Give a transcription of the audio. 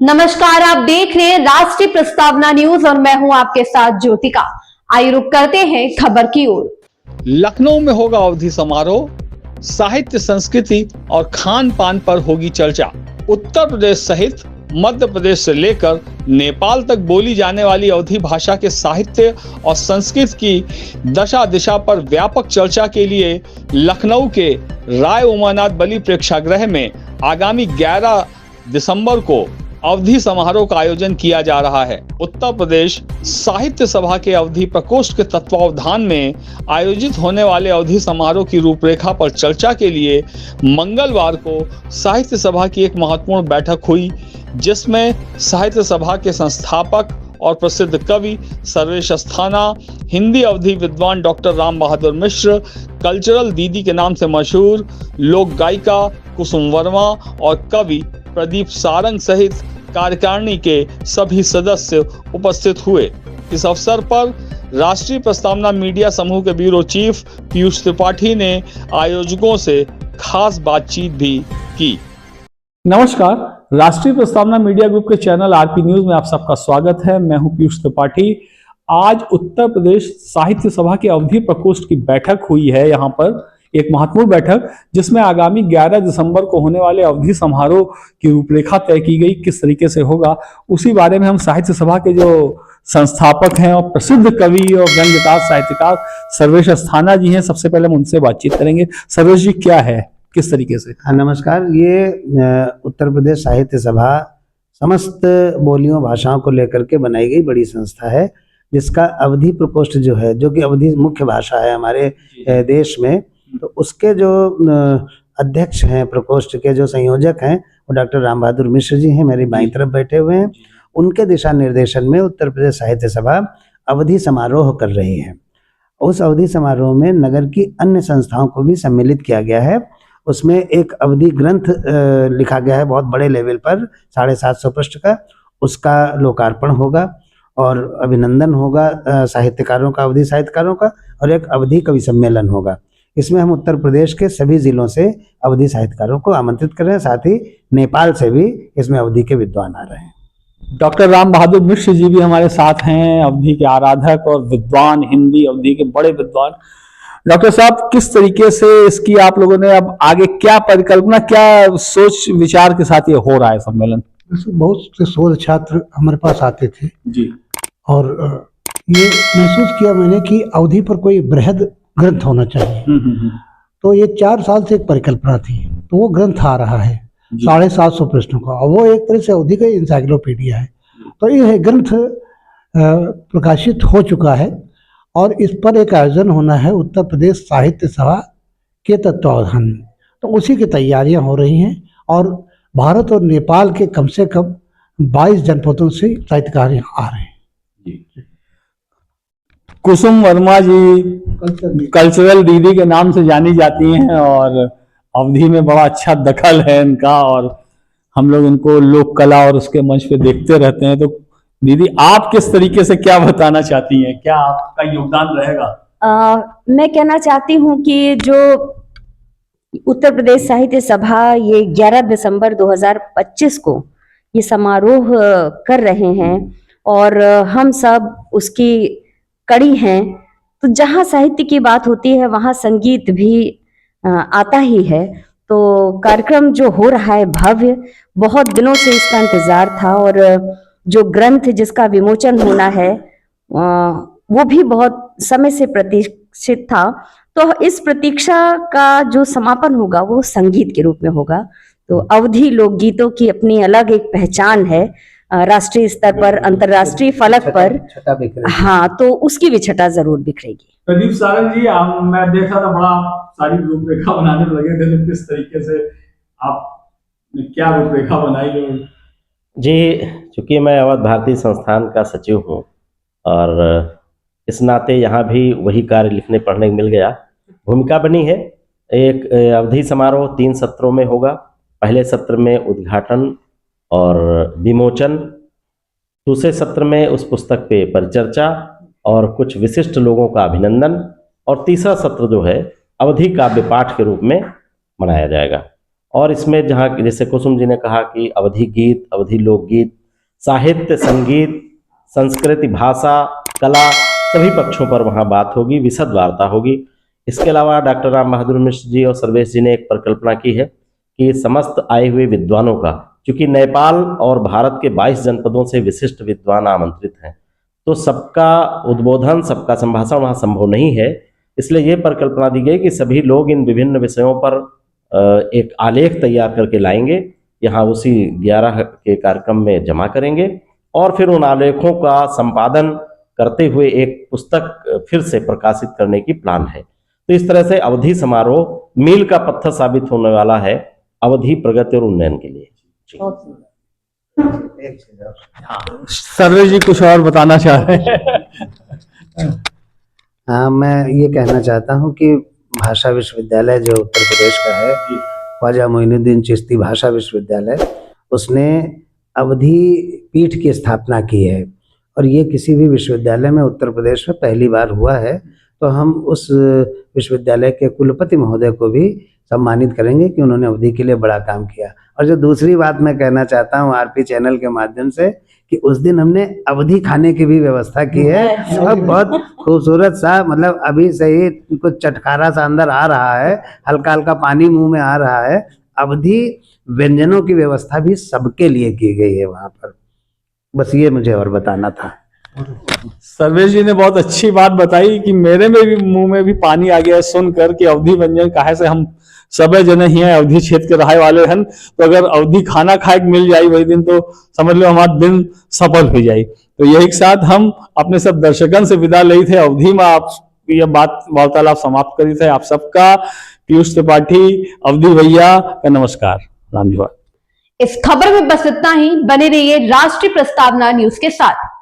नमस्कार, आप देख रहे हैं राष्ट्रीय प्रस्तावना न्यूज और मैं हूं आपके साथ ज्योतिका। आइए रुक करते हैं खबर की ओर। लखनऊ में होगा अवधि समारोह, साहित्य, संस्कृति और खान पान पर होगी चर्चा। उत्तर प्रदेश सहित मध्य प्रदेश से लेकर नेपाल तक बोली जाने वाली अवधी भाषा के साहित्य और संस्कृत की दशा दिशा पर व्यापक चर्चा के लिए लखनऊ के राय उमानाथ बली प्रेक्षागृह में आगामी 11 दिसंबर को अवधि समारोह का आयोजन किया जा रहा है। उत्तर प्रदेश साहित्य सभा के अवधि प्रकोष्ठ के तत्वावधान में आयोजित होने वाले अवधि समारोह की रूपरेखा पर चर्चा के लिए मंगलवार को साहित्य सभा की एक महत्वपूर्ण बैठक हुई, जिसमें साहित्य सभा के संस्थापक और प्रसिद्ध कवि सर्वेश अस्थाना, हिंदी अवधि विद्वान डॉक्टर राम बहादुर मिश्र, कल्चरल दीदी के नाम से मशहूर लोक गायिका कुसुम वर्मा और कवि प्रदीप सारंग सहित कार्यकारिणी के सभी सदस्य उपस्थित हुए। इस अवसर पर राष्ट्रीय प्रस्तावना मीडिया समूह के ब्यूरो चीफ पीयूष त्रिपाठी ने आयोजकों से खास बातचीत भी की। नमस्कार, राष्ट्रीय प्रस्तावना मीडिया ग्रुप के चैनल आरपी न्यूज में आप सबका स्वागत है। मैं हूं पीयूष त्रिपाठी। आज उत्तर प्रदेश साहित्य सभा की अवधि प्रकोष्ठ की बैठक हुई है, यहाँ पर एक महत्वपूर्ण बैठक, जिसमें आगामी 11 दिसंबर को होने वाले अवधि समारोह की रूपरेखा तय की गई। किस तरीके से होगा, उसी बारे में हम साहित्य सभा के जो संस्थापक हैं और प्रसिद्ध कवि और व्यंग्यकार साहित्यकार सर्वेश अस्थाना जी हैं, सबसे पहले हम उनसे बातचीत करेंगे। सर्वेश जी, क्या है, किस तरीके से? नमस्कार। ये उत्तर प्रदेश साहित्य सभा समस्त बोलियों भाषाओं को लेकर के बनाई गई बड़ी संस्था है, जिसका अवधि प्रकोष्ठ जो है, जो कि अवधि मुख्य भाषा है हमारे देश में, तो उसके जो अध्यक्ष हैं, प्रकोष्ठ के जो संयोजक हैं, वो डॉक्टर राम बहादुर मिश्र जी हैं, मेरी बाईं तरफ बैठे हुए हैं। उनके दिशा निर्देशन में उत्तर प्रदेश साहित्य सभा अवधि समारोह कर रही है। उस अवधि समारोह में नगर की अन्य संस्थाओं को भी सम्मिलित किया गया है। उसमें एक अवधि ग्रंथ लिखा गया है बहुत बड़े लेवल पर, 750 पृष्ठ का, उसका लोकार्पण होगा और अभिनंदन होगा साहित्यकारों का, अवधि साहित्यकारों का, और एक अवधि कवि सम्मेलन होगा। इसमें हम उत्तर प्रदेश के सभी जिलों से अवधि साहित्यकारों को आमंत्रित कर रहे हैं, साथ ही नेपाल से भी इसमें अवधि के विद्वान आ रहे हैं। डॉक्टर राम बहादुर मिश्र जी भी हमारे साथ हैं, अवधि के आराधक और विद्वान, हिंदी अवधि के बड़े विद्वान। डॉक्टर साहब, किस तरीके से इसकी आप लोगों ने अब आगे क्या परिकल्पना, क्या सोच विचार के साथ ये हो रहा है सम्मेलन? बहुत से शोध छात्र हमारे पास आते थे जी, और ये महसूस किया मैंने कि अवधि पर कोई बृहद ग्रंथ होना चाहिए। तो ये 4 साल से एक परिकल्पना थी, तो वो ग्रंथ आ रहा है 750 पृष्ठों का, और वो एक तरह से अवधि का इंसाइक्लोपीडिया है। तो ये ग्रंथ प्रकाशित हो चुका है और इस पर एक आयोजन होना है उत्तर प्रदेश साहित्य सभा के तत्वावधान में। तो उसी की तैयारियां हो रही हैं और भारत और नेपाल के कम से कम 22 जनपदों से साहित्यकार यहाँ आ रहे हैं। कुसुम वर्मा जी कल्चरल दीदी के नाम से जानी जाती हैं और अवधि में बड़ा अच्छा दखल है इनका, और हम लोग इनको लोक कला और उसके मंच पे देखते रहते हैं। तो दीदी, आप किस तरीके से क्या बताना चाहती हैं, क्या आपका योगदान रहेगा? मैं कहना चाहती हूँ कि जो उत्तर प्रदेश साहित्य सभा ये 11 दिसंबर 2025 को ये समारोह कर रहे हैं और हम सब उसकी कड़ी हैं, तो जहाँ साहित्य की बात होती है वहाँ संगीत भी आता ही है। तो कार्यक्रम जो हो रहा है भव्य, बहुत दिनों से इसका इंतजार था, और जो ग्रंथ जिसका विमोचन होना है वो भी बहुत समय से प्रतीक्षित था। तो इस प्रतीक्षा का जो समापन होगा वो संगीत के रूप में होगा। तो अवधि लोकगीतों की अपनी अलग एक पहचान है, राष्ट्रीय स्तर पर, अंतर्राष्ट्रीय फलक पर, हाँ, तो उसकी भी छटा जरूर बिखरेगी। प्रदीप सारंग जी, मैं देख रहा था बड़ा सारी रूपरेखा बनाने लगे थे, तो किस तरीके से आपने क्या रूपरेखा बनाई? जी, चूँकि मैं अवध भारती संस्थान का सचिव हूँ और इस नाते यहाँ भी वही कार्य लिखने पढ़ने को मिल गया। भूमिका बनी है, एक अवधि समारोह 3 सत्रों में होगा। पहले सत्र में उद्घाटन और विमोचन, दूसरे सत्र में उस पुस्तक पे परिचर्चा और कुछ विशिष्ट लोगों का अभिनंदन, और तीसरा सत्र जो है अवधि काव्य पाठ के रूप में मनाया जाएगा। और इसमें जहाँ जैसे कुसुम जी ने कहा कि अवधी गीत, अवधी लोकगीत, साहित्य, संगीत, संस्कृति, भाषा, कला, सभी पक्षों पर वहाँ बात होगी, विशद वार्ता होगी। इसके अलावा डॉक्टर राम बहादुर मिश्र जी और सर्वेश जी ने एक परिकल्पना की है कि समस्त आए हुए विद्वानों का, चूंकि नेपाल और भारत के 22 जनपदों से विशिष्ट विद्वान आमंत्रित हैं, तो सबका उद्बोधन, सबका संभाषण वहाँ संभव नहीं है। इसलिए ये परिकल्पना दी गई कि सभी लोग इन विभिन्न विषयों पर एक आलेख तैयार करके लाएंगे, यहाँ उसी 11 के कार्यक्रम में जमा करेंगे और फिर उन आलेखों का संपादन करते हुए एक पुस्तक फिर से प्रकाशित करने की प्लान है। तो इस तरह से अवधि समारोह मील का पत्थर साबित होने वाला है अवधि प्रगति और उन्नयन के लिए। सर्वेश जी कुछ और बताना चाह रहे हैं? हाँ, मैं ये कहना चाहता हूँ कि भाषा विश्वविद्यालय जो उत्तर प्रदेश का है, ख्वाजा मोइनुद्दीन चिश्ती भाषा विश्वविद्यालय, उसने अवधि पीठ की स्थापना की है और ये किसी भी विश्वविद्यालय में उत्तर प्रदेश में पहली बार हुआ है। तो हम उस विश्वविद्यालय के कुलपति महोदय को भी सम्मानित करेंगे कि उन्होंने अवधि के लिए बड़ा काम किया। और जो दूसरी बात मैं कहना चाहता हूँ आरपी चैनल के माध्यम से, कि उस दिन हमने अवधि खाने की भी व्यवस्था की है और बहुत खूबसूरत सा, मतलब अभी से ही कुछ चटकारा सा अंदर आ रहा है, हल्का हल्का पानी मुंह में आ रहा है। अवधि व्यंजनों की व्यवस्था भी सबके लिए की गई है वहाँ पर। बस ये मुझे और बताना था। सर्वेश जी ने बहुत अच्छी बात बताई कि मेरे में भी मुंह में भी पानी आ गया सुनकर कि अवधि व्यंजन काहे से हम सबे जने ही हैं, अवधि क्षेत्र के रहे वाले हैं, तो अगर अवधि खाना खाए मिल जाए वही दिन तो समझ लो हमारा दिन सफल हो जाए। तो यही के साथ हम अपने सब दर्शकन से विदा ले थे। अवधि में आप ये बात वार्तालाप समाप्त करी थे। आप सबका पीयूष त्रिपाठी, अवधि भैया का नमस्कार, राम जी। इस खबर में बस इतना ही। बने रहिए राष्ट्रीय प्रस्तावना न्यूज के साथ।